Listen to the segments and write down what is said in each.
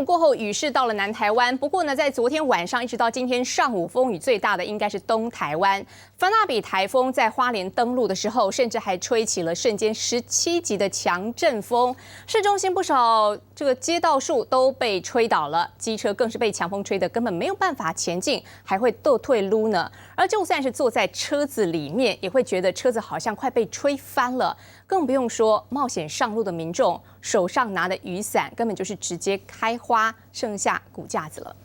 午过后，雨势到了南台湾。不过呢，在昨天晚上一直到今天上午，风雨最大的应该是东台湾。芬纳比台风在花莲登陆的时候，甚至还吹起了瞬间17级的强阵风，市中心不少这个街道树都被吹倒了，机车更是被强风吹得根本没有办法前进，还会倒退撸呢。而就算是坐在车子里面，也会觉得车子好像快被吹翻了。更不用说冒险上路的民众，手上拿的雨伞根本就是直接开花，剩下骨架子了。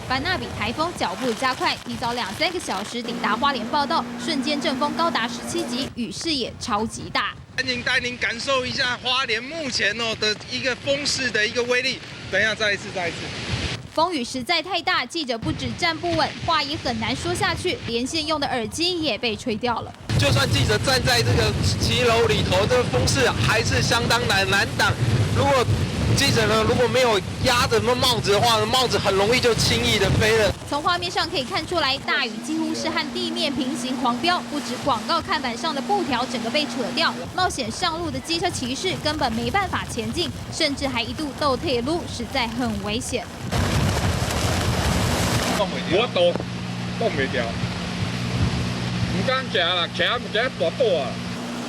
凡纳比台风脚步加快，提早2-3个小时抵达花莲报道，瞬间阵风高达17级，雨势也超级大。赶紧带您感受一下花莲目前的一个风势的一个威力。等一下，再一次。风雨实在太大，记者不止站不稳，话也很难说下去，连线用的耳机也被吹掉了。就算记者站在这个骑楼里头，这个风势还是相当难挡。如果记者如果没有压着帽子的话，帽子很容易就轻易的飞了。从画面上可以看出来，大雨几乎是和地面平行狂飙，不止广告看板上的布条整个被扯掉，冒险上路的机车骑士根本没办法前进，甚至还一度倒退路，实在很危险。我挡袂掉，唔敢行啦，行大倒啊！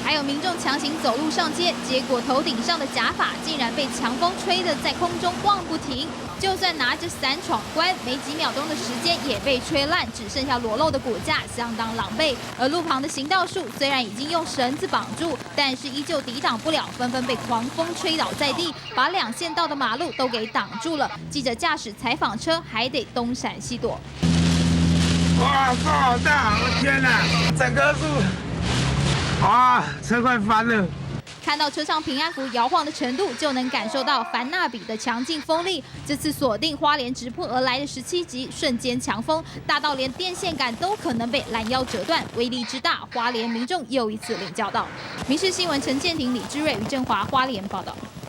还有民众强行走路上街，结果头顶上的假发竟然被强风吹得在空中晃不停。就算拿着伞闯关，没几秒钟的时间也被吹烂，只剩下裸露的骨架，相当狼狈。而路旁的行道树虽然已经用绳子绑住，但是依旧抵挡不了，纷纷被狂风吹倒在地，把2线道的马路都给挡住了。记者驾驶采访车还得东闪西躲。哇，风好大！我天哪，整棵树，哇，车快翻了。看到车上平安符摇晃的程度，就能感受到凡纳比的强劲风力。这次锁定花莲直扑而来的17级瞬间强风，大到连电线杆都可能被拦腰折断，威力之大，花莲民众又一次领教到。民视新闻陈建廷、李志瑞、于振华花莲报道。